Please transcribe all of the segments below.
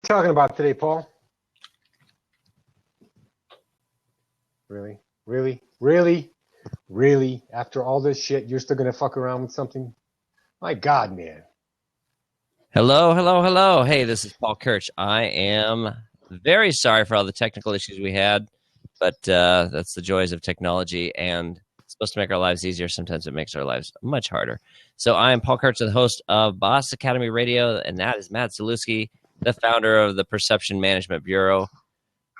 talking about today, Paul? Really? After all this shit, you're still going to fuck around with something? My God, man. Hello. Hey, this is Paul Kirch. I am very sorry for all the technical issues we had, but that's the joys of technology, and it's supposed to make our lives easier. Sometimes it makes our lives much harder. So I am Paul Kirch, the host of Boss Academy Radio, and that is Matt Zalewski, the founder of the Perception Management Bureau.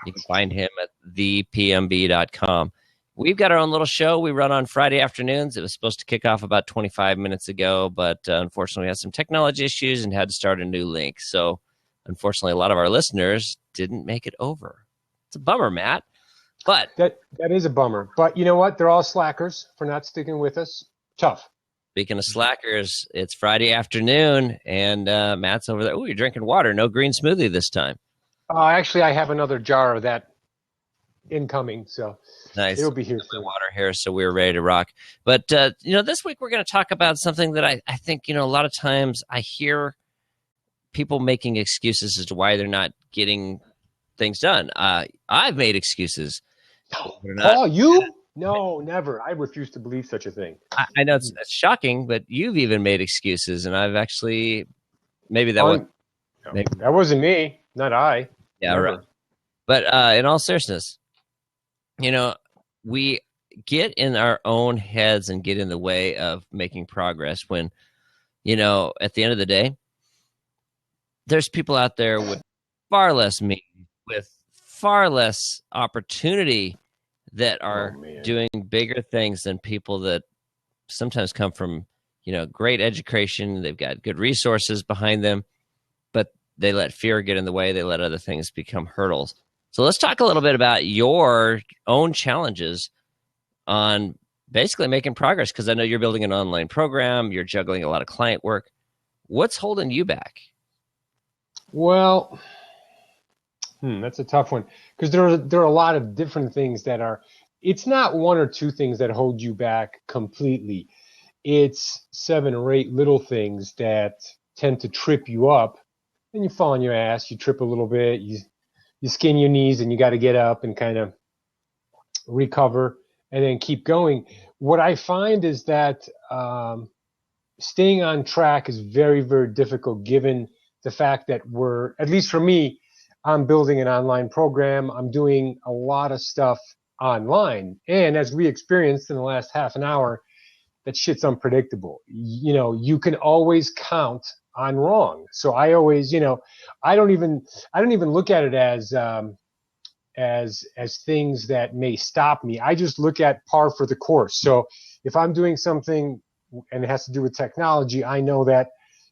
You can find him at thepmb.com. We've got our own little show we run on Friday afternoons. It was supposed to kick off about 25 minutes ago, but unfortunately we had some technology issues and had to start a new link. So unfortunately, a lot of our listeners didn't make it over. It's a bummer, Matt. But that is a bummer. But you know what? They're all slackers for not sticking with us. Tough. Speaking of slackers, it's Friday afternoon, and Matt's over there. Oh, you're drinking water. No green smoothie this time. Actually, I have another jar of that incoming, so nice. It'll be here soon. Water here, so we're ready to rock. But this week we're going to talk about something that I think a lot of times I hear people making excuses as to why they're not getting things done. I've made excuses. Paul, you? No, never. I refuse to believe such a thing. I know it's shocking, but you've even made excuses, and I've actually that wasn't me, not I. Yeah, never. Right. But in all seriousness, we get in our own heads and get in the way of making progress when, at the end of the day, there's people out there with far less means, with far less opportunity that are doing bigger things than people that sometimes come from, great education. They've got good resources behind them, but they let fear get in the way. They let other things become hurdles. So let's talk a little bit about your own challenges on basically making progress, because I know you're building an online program. You're juggling a lot of client work. What's holding you back? Well, that's a tough one, because there are a lot of different things that are – it's not one or two things that hold you back completely. It's 7 or 8 little things that tend to trip you up, and you fall on your ass. You trip a little bit. You skin your knees, and you got to get up and kind of recover and then keep going. What I find is that staying on track is very, very difficult, given the fact that at least for me, I'm building an online program. I'm doing a lot of stuff online. And as we experienced in the last half an hour, that shit's unpredictable. You can always count on wrong. So I always, I don't even look at it as things that may stop me. I just look at par for the course. So if I'm doing something and it has to do with technology, I know that,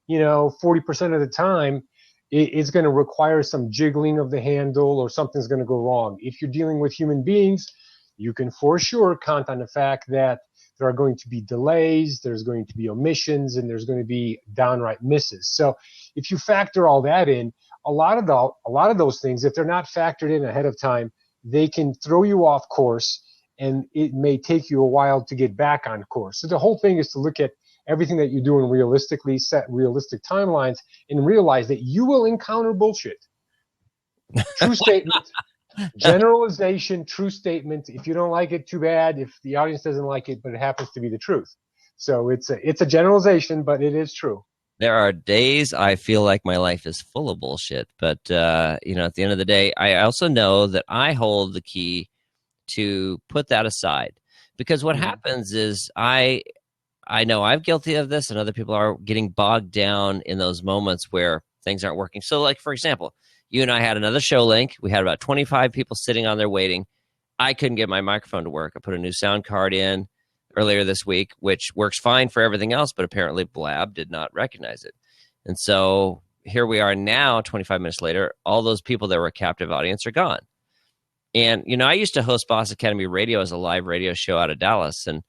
40% of the time it's going to require some jiggling of the handle, or something's going to go wrong. If you're dealing with human beings, you can for sure count on the fact that there are going to be delays, there's going to be omissions, and there's going to be downright misses. So if you factor all that in, a lot of those things, if they're not factored in ahead of time, they can throw you off course, and it may take you a while to get back on course. So the whole thing is to look at everything that you're doing realistically, set realistic timelines, and realize that you will encounter bullshit. True statement. Generalization, true statement. If you don't like it, too bad. If the audience doesn't like it, but it happens to be the truth. So it's a generalization, but it is true. There are days I feel like my life is full of bullshit, but at the end of the day, I also know that I hold the key to put that aside, because what happens is I know I'm guilty of this, and other people are getting bogged down in those moments where things aren't working. So, like, for example, you and I had another show link. We had about 25 people sitting on there waiting. I couldn't get my microphone to work. I put a new sound card in earlier this week, which works fine for everything else, but apparently Blab did not recognize it. And so here we are now, 25 minutes later, all those people that were a captive audience are gone. And, I used to host Boss Academy Radio as a live radio show out of Dallas. And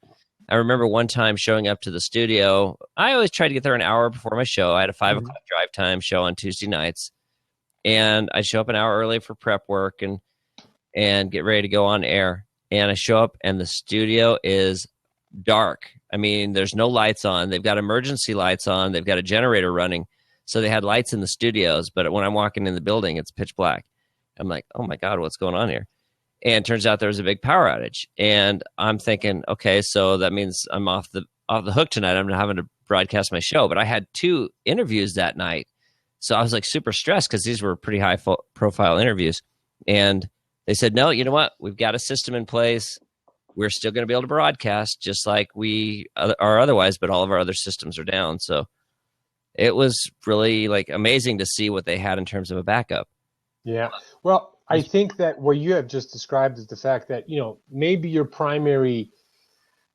I remember one time showing up to the studio. I always tried to get there an hour before my show. I had a 5 o'clock drive time show on Tuesday nights. And I show up an hour early for prep work and get ready to go on air. And I show up, and the studio is dark. I mean, there's no lights on. They've got emergency lights on. They've got a generator running. So they had lights in the studios, but when I'm walking in the building, it's pitch black. I'm like, oh my God, what's going on here? And it turns out there was a big power outage. And I'm thinking, okay, so that means I'm off the hook tonight. I'm not having to broadcast my show. But I had 2 interviews that night. So I was like super stressed because these were pretty high profile interviews. And they said, no, you know what? We've got a system in place. We're still going to be able to broadcast just like we are otherwise, but all of our other systems are down. So it was really like amazing to see what they had in terms of a backup. Yeah. Well, I think that what you have just described is the fact that, maybe your primary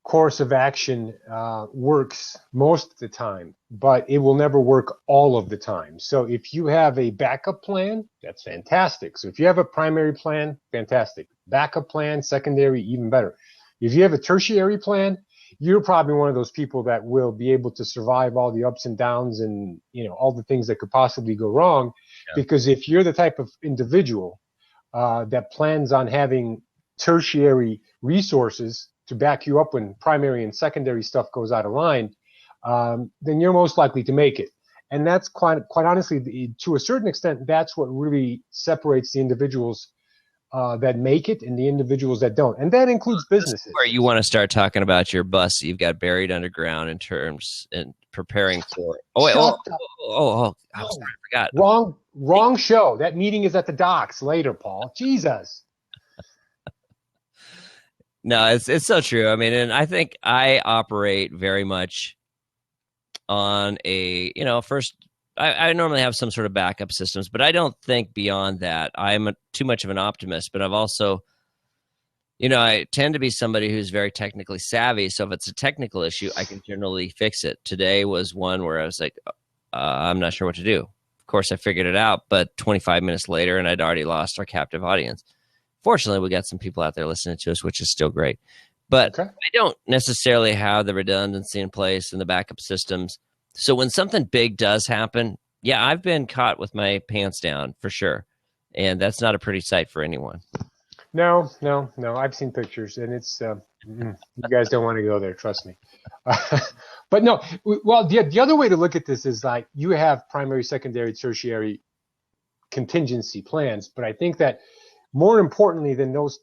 course of action works most of the time, but it will never work all of the time. So if you have a backup plan, that's fantastic. So if you have a primary plan, fantastic. Backup plan, secondary, even better. If you have a tertiary plan, you're probably one of those people that will be able to survive all the ups and downs and, all the things that could possibly go wrong. Yeah. Because if you're the type of individual that plans on having tertiary resources to back you up when primary and secondary stuff goes out of line, then you're most likely to make it. And that's quite honestly, to a certain extent, that's what really separates the individuals that make it and the individuals that don't. And that includes businesses. Where you want to start talking about your bus that you've got buried underground in terms and preparing for. Oh, wait, I forgot. Wrong show. That meeting is at the docks later, Paul. Jesus. No, it's so true. I mean, and I think I operate very much on a, first, I normally have some sort of backup systems, but I don't think beyond that. I'm too much of an optimist, but I've also, I tend to be somebody who's very technically savvy. So if it's a technical issue, I can generally fix it. Today was one where I was like, I'm not sure what to do. Of course, I figured it out, but 25 minutes later, and I'd already lost our captive audience. Fortunately, we got some people out there listening to us, which is still great. But okay. I don't necessarily have the redundancy in place and the backup systems. So when something big does happen, yeah, I've been caught with my pants down for sure. And that's not a pretty sight for anyone. No. I've seen pictures, and it's you guys don't want to go there, trust me. But no, well, the other way to look at this is like you have primary, secondary, tertiary contingency plans. But I think that more importantly than those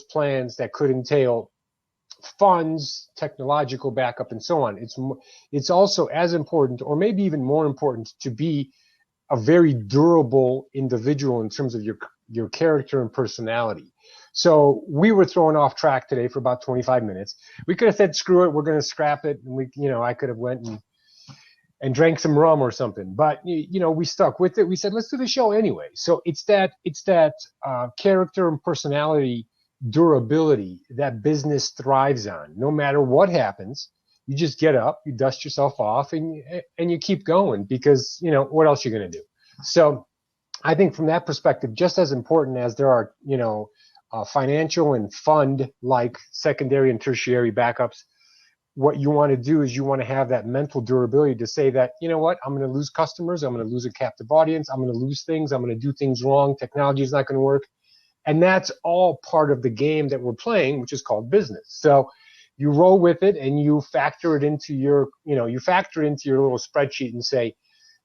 plans that could entail funds, technological backup, and so on, it's also as important, or maybe even more important, to be a very durable individual in terms of your character and personality. So we were thrown off track today for about 25 minutes. We could have said, screw it, we're going to scrap it. And I could have went and drank some rum or something, but we stuck with it. We said, let's do the show anyway. So it's that character and personality durability that business thrives on. No matter what happens, you just get up, you dust yourself off, and you keep going, because what else are you going to do? So I think from that perspective, just as important as there are financial and fund like secondary and tertiary backups, what you want to do is you want to have that mental durability to say that, I'm going to lose customers, I'm going to lose a captive audience, I'm going to lose things, I'm going to do things wrong, technology is not going to work. And that's all part of the game that we're playing, which is called business. So you roll with it and you factor it into your little spreadsheet and say,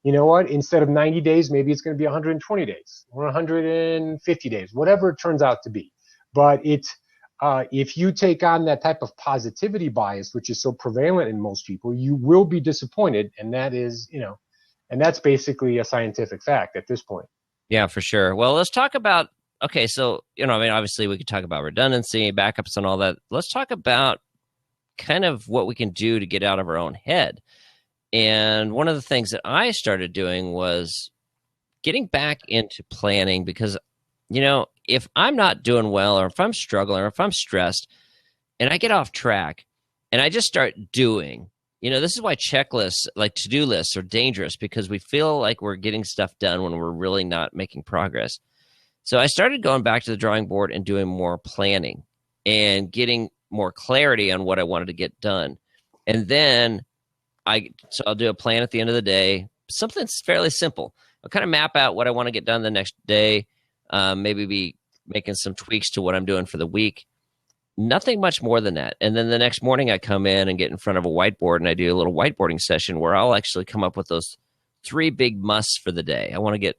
instead of 90 days, maybe it's going to be 120 days or 150 days, whatever it turns out to be. But if you take on that type of positivity bias, which is so prevalent in most people, you will be disappointed. And that is, and that's basically a scientific fact at this point. Yeah, for sure. Well, let's talk about, okay, so, obviously we could talk about redundancy, backups and all that. Let's talk about kind of what we can do to get out of our own head. And one of the things that I started doing was getting back into planning, because, if I'm not doing well, or if I'm struggling, or if I'm stressed and I get off track and I just start doing, this is why checklists, like to-do lists, are dangerous, because we feel like we're getting stuff done when we're really not making progress. So I started going back to the drawing board and doing more planning and getting more clarity on what I wanted to get done. And then I'll do a plan at the end of the day, something fairly simple. I'll kind of map out what I want to get done the next day, maybe be making some tweaks to what I'm doing for the week. Nothing much more than that. And then the next morning I come in and get in front of a whiteboard and I do a little whiteboarding session where I'll actually come up with those three big musts for the day. I want to get,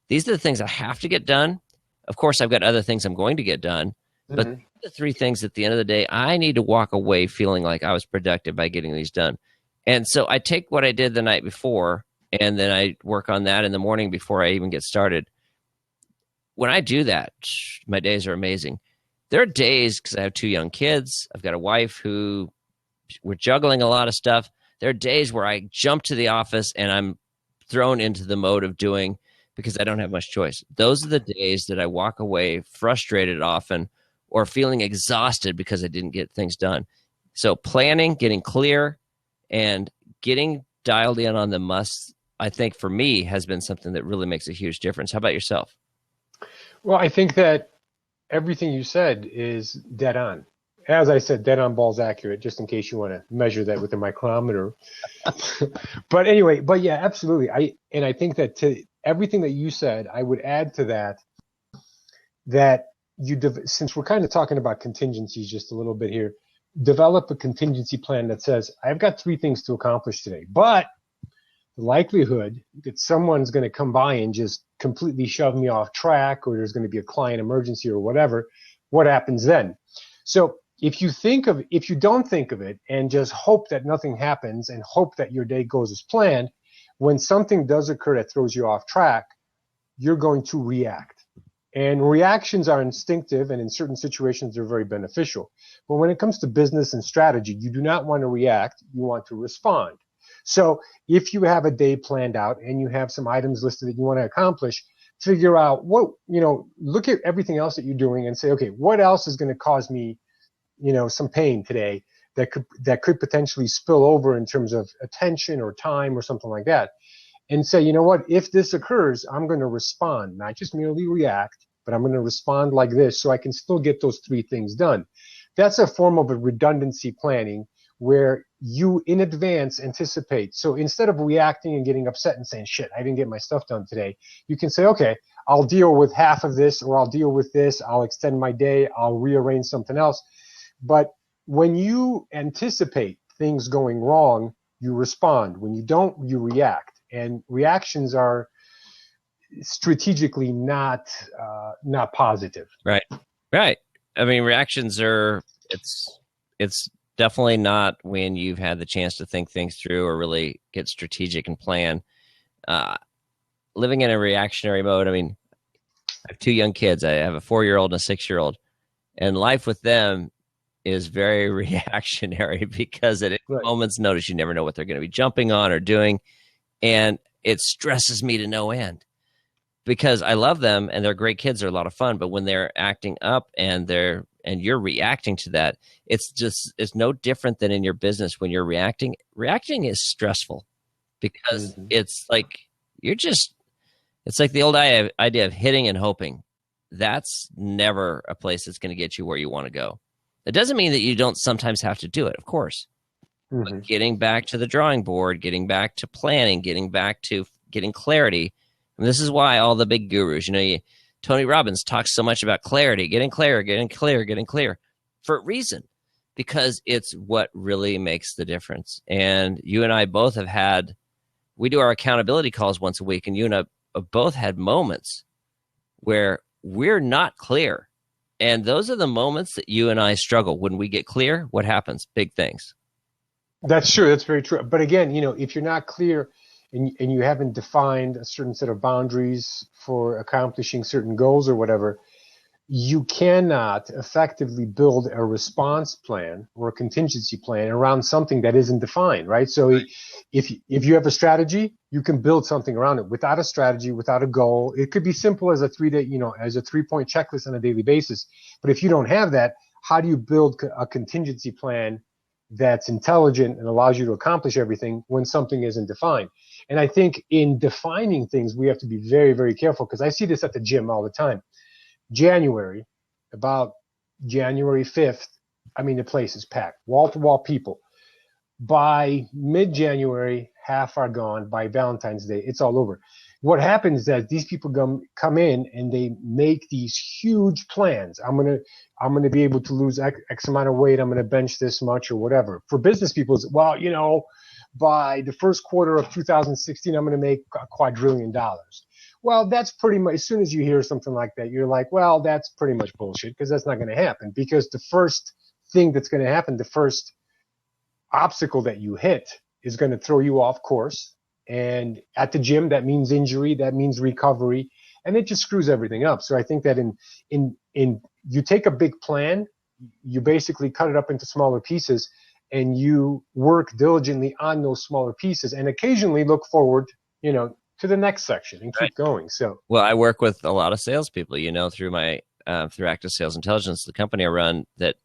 these are the things I have to get done. Of course, I've got other things I'm going to get done, but the three things at the end of the day, I need to walk away feeling like I was productive by getting these done. And so I take what I did the night before, and then I work on that in the morning before I even get started. When I do that, my days are amazing. There are days, because I have two young kids, I've got a wife who, we're juggling a lot of stuff. There are days where I jump to the office and I'm thrown into the mode of doing because I don't have much choice. Those are the days that I walk away frustrated often or feeling exhausted because I didn't get things done. So planning, getting clear, and getting dialed in on the musts, I think for me has been something that really makes a huge difference. How about yourself? Well, I think that everything you said is dead on. As I said, dead on balls accurate, just in case you want to measure that with a micrometer. But anyway, but yeah, absolutely. I think that to everything that you said, I would add to that since we're kind of talking about contingencies just a little bit here, develop a contingency plan that says, I've got 3 things to accomplish today, but the likelihood that someone's going to come by and just completely shove me off track, or there's going to be a client emergency or whatever, what happens then? So if you don't think of it and just hope that nothing happens and hope that your day goes as planned, when something does occur that throws you off track, you're going to react. And reactions are instinctive, and in certain situations, they're very beneficial. But when it comes to business and strategy, you do not want to react, you want to respond. So if you have a day planned out and you have some items listed that you want to accomplish, figure out look at everything else that you're doing and say, okay, what else is going to cause me, some pain today that could potentially spill over in terms of attention or time or something like that. And say, you know what, if this occurs, I'm going to respond, not just merely react, but I'm going to respond like this so I can still get those 3 things done. That's a form of a redundancy planning where you in advance anticipate. So instead of reacting and getting upset and saying, shit, I didn't get my stuff done today, you can say, okay, I'll deal with half of this, or I'll deal with this, I'll extend my day, I'll rearrange something else. But when you anticipate things going wrong, you respond. When you don't, you react. And reactions are strategically not positive. Right. I mean, reactions are, it's definitely not when you've had the chance to think things through or really get strategic and plan. Living in a reactionary mode, I mean, I have 2 young kids. I have a 4-year-old and a 6-year-old. And life with them is very reactionary because at any moment's notice, you never know what they're going to be jumping on or doing. And it stresses me to no end because I love them and they're great kids. They're a lot of fun. But when they're acting up and you're reacting to that, it's no different than in your business when you're reacting. Reacting is stressful because it's like it's like the old idea of hitting and hoping. That's never a place that's going to get you where you want to go. It doesn't mean that you don't sometimes have to do it, of course. But getting back to the drawing board, getting back to planning, getting back to getting clarity. And this is why all the big gurus, Tony Robbins talks so much about clarity, getting clear for a reason, because it's what really makes the difference. And you and I both we do our accountability calls once a week, and you and I have both had moments where we're not clear. And those are the moments that you and I struggle. When we get clear, what happens? Big things. That's true. That's very true. But again, if you're not clear and you haven't defined a certain set of boundaries for accomplishing certain goals or whatever, you cannot effectively build a response plan or a contingency plan around something that isn't defined, right? So if you have a strategy, you can build something around it. Without a strategy, without a goal, it could be simple as a 3-point checklist on a daily basis. But if you don't have that, how do you build a contingency plan that's intelligent and allows you to accomplish everything when something isn't defined? And I think in defining things, we have to be very, very careful, because I see this at the gym all the time. About January 5th, the place is packed, wall-to-wall people. By mid-January, half are gone. By Valentine's Day, it's all over. What happens is that these people come in and they make these huge plans. I'm gonna be able to lose X amount of weight. I'm gonna bench this much or whatever. For business people, it's, by the first quarter of 2016, I'm going to make $2 quadrillion. Well, that's pretty much, as soon as you hear something like that, you're like, well, that's pretty much bullshit, because that's not going to happen. Because the first thing that's going to happen, the first obstacle that you hit is going to throw you off course. And at the gym, that means injury, that means recovery, and it just screws everything up. So I think that in you take a big plan, you basically cut it up into smaller pieces, and you work diligently on those smaller pieces, and occasionally look forward, to the next section and keep going. So, well, I work with a lot of salespeople, through my through Active Sales Intelligence, the company I run that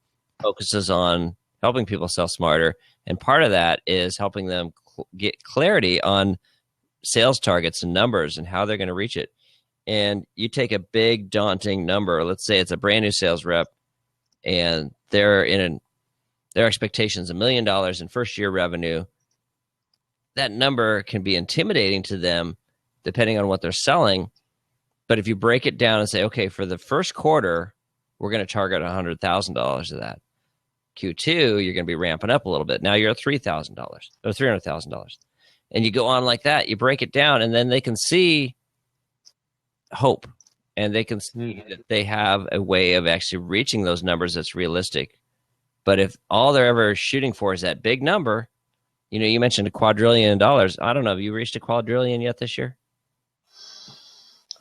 focuses on helping people sell smarter, and part of that is helping them get clarity on sales targets and numbers and how they're going to reach it. And you take a big daunting number. Let's say it's a brand new sales rep, and their expectations $1 million in first year revenue. That number can be intimidating to them depending on what they're selling. But if you break it down and say, okay, for the first quarter, we're going to target $100,000 of that. Q2, you're going to be ramping up a little bit. Now you're at $3,000 or $300,000. And you go on like that. You break it down, and then they can see hope. And they can see that they have a way of actually reaching those numbers that's realistic. But if all they're ever shooting for is that big number, you mentioned $2 quadrillion. I don't know. Have you reached $1 quadrillion yet this year?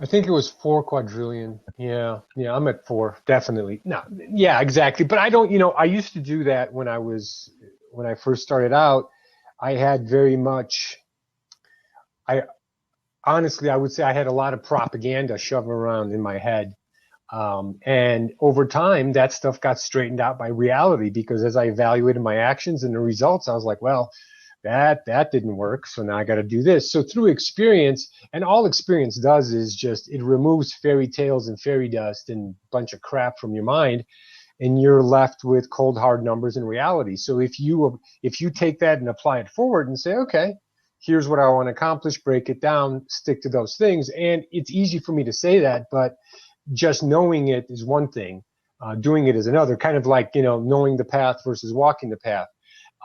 I think it was 4 quadrillion. Yeah, I'm at 4, definitely. No, yeah, exactly. But I don't, I used to do that when I first started out. I had very much, honestly, I would say I had a lot of propaganda shoved around in my head. And over time, that stuff got straightened out by reality, because as I evaluated my actions and the results, I was like, well, that didn't work, so now I got to do this. So through experience, and all experience does is just, it removes fairy tales and fairy dust and a bunch of crap from your mind, and you're left with cold hard numbers and reality. So if you take that and apply it forward and say, okay, here's what I want to accomplish, break it down, stick to those things. And it's easy for me to say that, but just knowing it is one thing, doing it is another. Kind of like, knowing the path versus walking the path.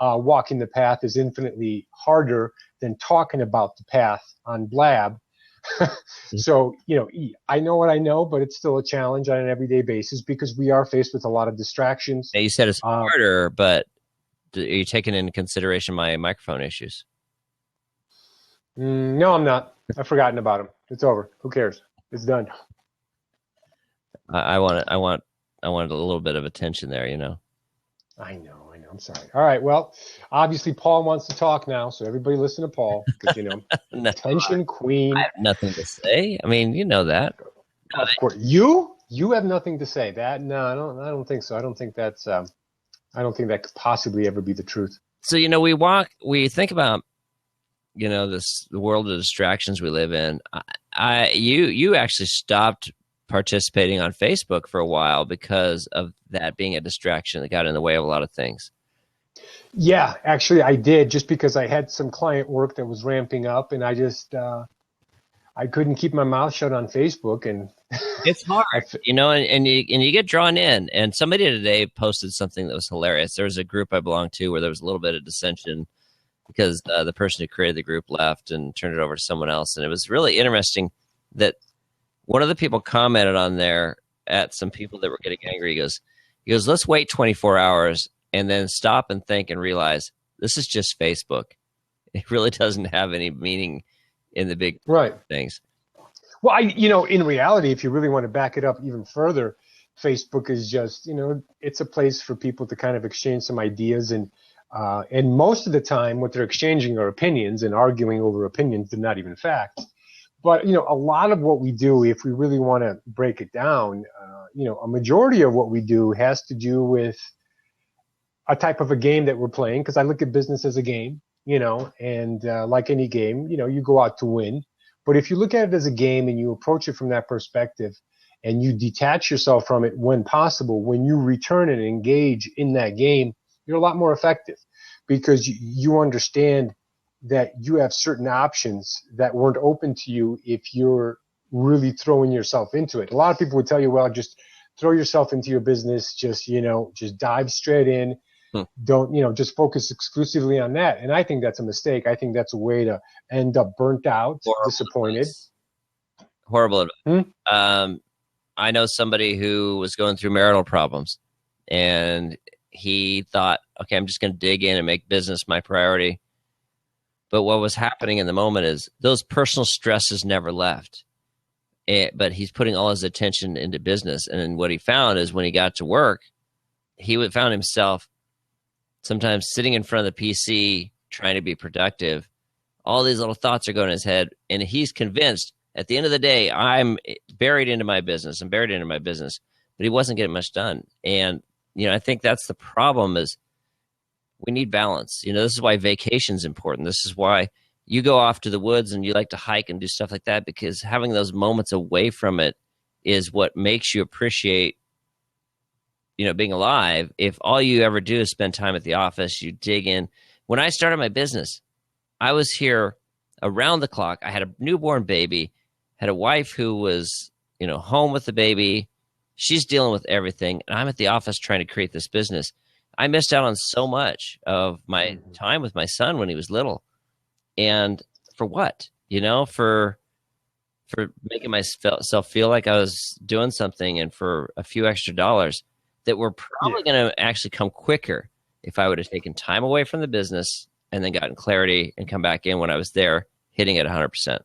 Walking the path is infinitely harder than talking about the path on Blab. So, I know what I know, but it's still a challenge on an everyday basis, because we are faced with a lot of distractions. Now, you said it's harder, but are you taking into consideration my microphone issues? No, I'm not. I've forgotten about them. It's over. Who cares? It's done. I want a little bit of attention there, I know. I'm sorry. All right. Well, obviously Paul wants to talk now, so everybody listen to Paul, because No, attention queen. I have nothing to say. I mean, you know that. Of course, you have nothing to say. That no, I don't think so. I don't think that could possibly ever be the truth. So we think about the world of distractions we live in. You actually stopped participating on Facebook for a while because of that being a distraction that got in the way of a lot of things. Yeah, actually I did, just because I had some client work that was ramping up, and I just I couldn't keep my mouth shut on Facebook, and it's hard, and you get drawn in. And somebody today posted something that was hilarious. There was a group I belonged to where there was a little bit of dissension because the person who created the group left and turned it over to someone else. And it was really interesting that one of the people commented on there at some people that were getting angry. He goes, let's wait 24 hours and then stop and think and realize this is just Facebook. It really doesn't have any meaning in the big things. Well, in reality, if you really want to back it up even further, Facebook is just, it's a place for people to kind of exchange some ideas, and most of the time what they're exchanging are opinions and arguing over opinions. They're not even facts. But, a lot of what we do, if we really want to break it down, a majority of what we do has to do with a type of a game that we're playing, because I look at business as a game, and like any game, you go out to win. But if you look at it as a game and you approach it from that perspective, and you detach yourself from it when possible, when you return and engage in that game, you're a lot more effective, because you understand that you have certain options that weren't open to you if you're really throwing yourself into it. A lot of people would tell you, well, just throw yourself into your business, just dive straight in, don't, just focus exclusively on that. And I think that's a mistake. I think that's a way to end up burnt out, disappointed. Horrible advice. I know somebody who was going through marital problems, and he thought, okay, I'm just going to dig in and make business my priority. But what was happening in the moment is those personal stresses never left. But he's putting all his attention into business. And what he found is when he got to work, he found himself sometimes sitting in front of the PC trying to be productive. All these little thoughts are going in his head, and he's convinced at the end of the day, I'm buried into my business. But he wasn't getting much done. And, I think that's the problem is we need balance. This is why vacation's important. This is why you go off to the woods and you like to hike and do stuff like that, because having those moments away from it is what makes you appreciate, being alive. If all you ever do is spend time at the office, you dig in. When I started my business, I was here around the clock. I had a newborn baby, had a wife who was, home with the baby. She's dealing with everything. And I'm at the office trying to create this business. I missed out on so much of my time with my son when he was little. And for what? For making myself feel like I was doing something, and for a few extra dollars that were probably going to actually come quicker if I would have taken time away from the business and then gotten clarity and come back in when I was there hitting it 100%.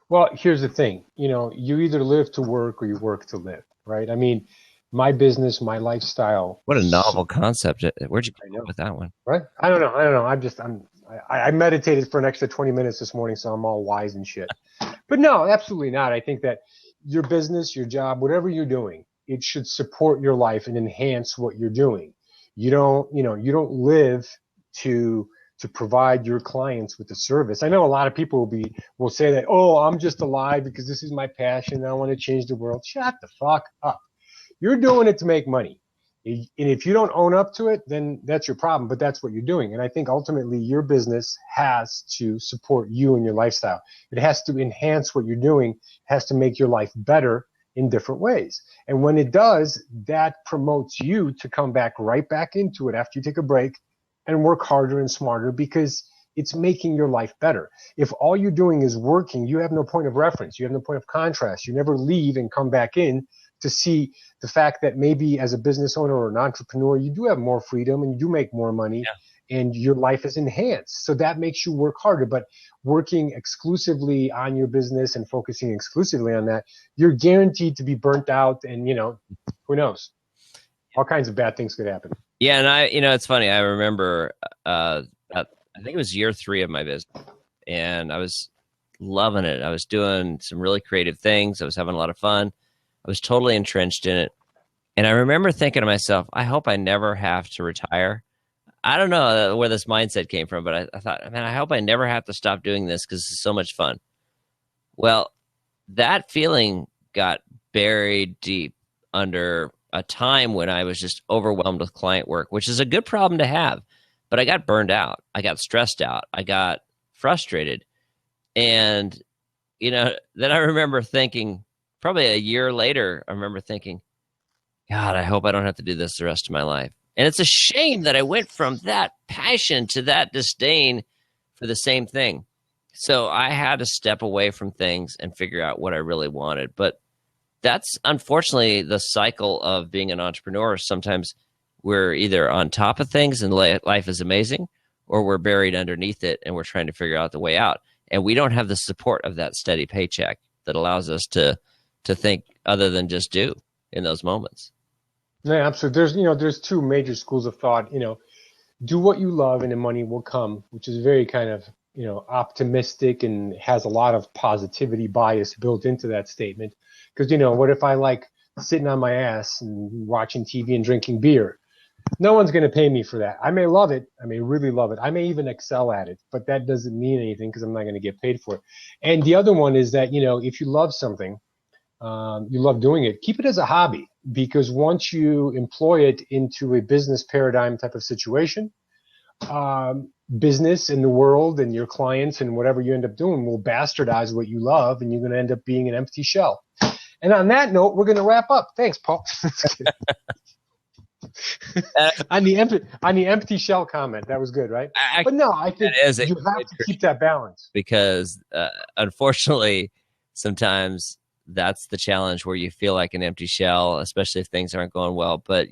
Well, here's the thing. You either live to work or you work to live, right? I mean, my business, my lifestyle. What a novel concept. Where'd you come up with that one? Right? I don't know. I meditated for an extra 20 minutes this morning, so I'm all wise and shit. But no, absolutely not. I think that your business, your job, whatever you're doing, it should support your life and enhance what you're doing. You don't live to provide your clients with the service. I know a lot of people will say that, oh, I'm just alive because this is my passion. I want to change the world. Shut the fuck up. You're doing it to make money. And if you don't own up to it, then that's your problem, but that's what you're doing. And I think ultimately your business has to support you and your lifestyle. It has to enhance what you're doing. It has to make your life better in different ways. And when it does, that promotes you to come right back into it after you take a break and work harder and smarter, because it's making your life better. If all you're doing is working, you have no point of reference. You have no point of contrast. You never leave and come back in to see the fact that maybe as a business owner or an entrepreneur, you do have more freedom and you do make more money, and your life is enhanced. So that makes you work harder. But working exclusively on your business and focusing exclusively on that, you're guaranteed to be burnt out, and, who knows? All kinds of bad things could happen. Yeah, and it's funny. I remember, I think it was year 3 of my business, and I was loving it. I was doing some really creative things. I was having a lot of fun. I was totally entrenched in it. And I remember thinking to myself, I hope I never have to retire. I don't know where this mindset came from, but I thought, man, I hope I never have to stop doing this because it's so much fun. Well, that feeling got buried deep under a time when I was just overwhelmed with client work, which is a good problem to have. But I got burned out. I got stressed out. I got frustrated. And, then I remember thinking, probably a year later, I remember thinking, God, I hope I don't have to do this the rest of my life. And it's a shame that I went from that passion to that disdain for the same thing. So I had to step away from things and figure out what I really wanted. But that's unfortunately the cycle of being an entrepreneur. Sometimes we're either on top of things and life is amazing, or we're buried underneath it and we're trying to figure out the way out. And we don't have the support of that steady paycheck that allows us to think other than just do in those moments. Yeah, absolutely. There's 2 major schools of thought. Do what you love and the money will come, which is very kind of, optimistic and has a lot of positivity bias built into that statement. Because, what if I like sitting on my ass and watching TV and drinking beer? No one's going to pay me for that. I may love it. I may really love it. I may even excel at it, but that doesn't mean anything because I'm not going to get paid for it. And the other one is that, if you love something, you love doing it, keep it as a hobby, because once you employ it into a business paradigm type of situation, business in the world and your clients and whatever you end up doing will bastardize what you love, and you're going to end up being an empty shell. And on that note, we're going to wrap up. Thanks, Paul. On the empty shell comment, that was good, right? But no, I think you have to keep that balance, because unfortunately, sometimes that's the challenge where you feel like an empty shell, especially if things aren't going well. But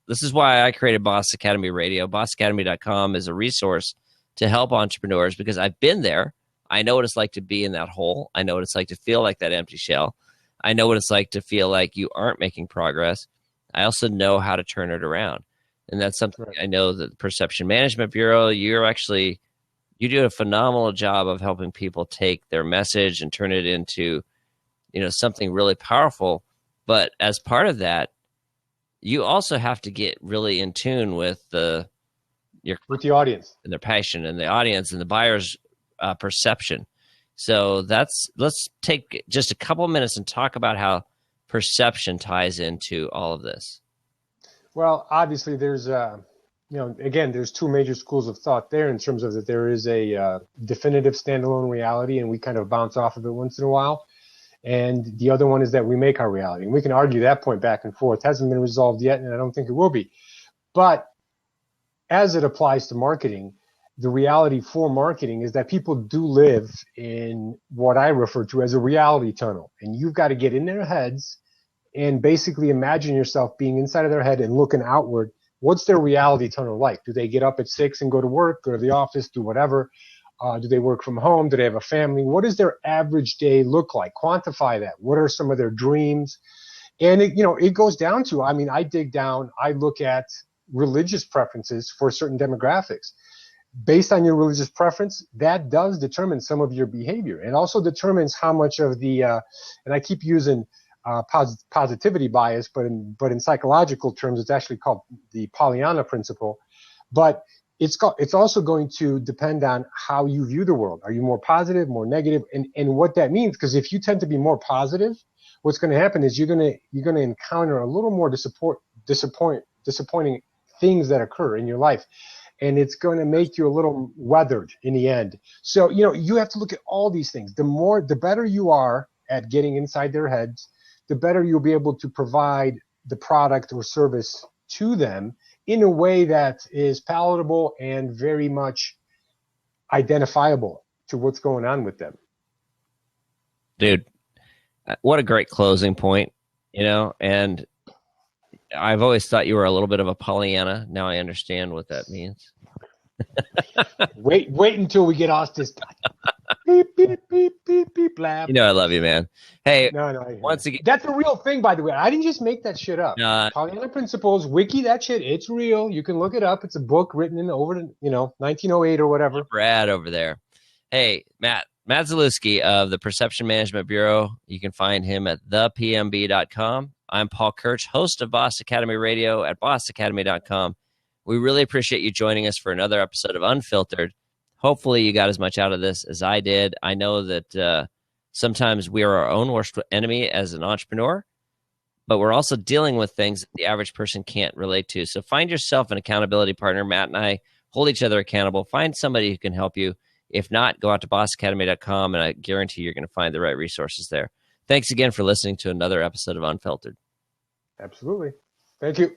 this is why I created Boss Academy Radio. BossAcademy.com is a resource to help entrepreneurs because I've been there. I know what it's like to be in that hole. I know what it's like to feel like that empty shell. I know what it's like to feel like you aren't making progress. I also know how to turn it around. And that's something I know that the Perception Management Bureau, you do a phenomenal job of helping people take their message and turn it into, something really powerful. But as part of that, you also have to get really in tune with the audience and their passion and the audience and the buyer's perception. So let's take just a couple minutes and talk about how perception ties into all of this. Well, obviously there's again, there's two major schools of thought there in terms of that there is a definitive standalone reality and we kind of bounce off of it once in a while. And the other one is that we make our reality. And we can argue that point back and forth. It hasn't been resolved yet, and I don't think it will be. But as it applies to marketing, the reality for marketing is that people do live in what I refer to as a reality tunnel. And you've got to get in their heads and basically imagine yourself being inside of their head and looking outward. What's their reality tunnel like? Do they get up at 6 and go to work, go to the office, do whatever? Do they work from home? Do they have a family? What does their average day look like? Quantify that. What are some of their dreams? And it goes down to, I dig down, I look at religious preferences for certain demographics. Based on your religious preference, that does determine some of your behavior. It also determines how much of the, and I keep using positivity bias, but in psychological terms, it's actually called the Pollyanna principle. But it's also going to depend on how you view the world. Are you more positive, more negative? And what that means, because if you tend to be more positive, what's going to happen is you're going to encounter a little more disappointing things that occur in your life. And it's going to make you a little weathered in the end. So, you have to look at all these things. The better you are at getting inside their heads, the better you'll be able to provide the product or service to them in a way that is palatable and very much identifiable to what's going on with them. Dude, what a great closing point, and I've always thought you were a little bit of a Pollyanna. Now I understand what that means. Wait until we get off this. Beep, beep, beep, beep, beep, blab. I love you, man. Hey, no. Once again, that's a real thing, by the way. I didn't just make that shit up. Pollyanna Principles, wiki that shit. It's real. You can look it up. It's a book written in 1908 or whatever. Brad over there. Hey, Matt Zalewski of the Perception Management Bureau. You can find him at thepmb.com. I'm Paul Kirch, host of Boss Academy Radio at bossacademy.com. We really appreciate you joining us for another episode of Unfiltered. Hopefully you got as much out of this as I did. I know that sometimes we are our own worst enemy as an entrepreneur, but we're also dealing with things that the average person can't relate to. So find yourself an accountability partner. Matt and I hold each other accountable. Find somebody who can help you. If not, go out to bossacademy.com, and I guarantee you're going to find the right resources there. Thanks again for listening to another episode of Unfiltered. Absolutely. Thank you.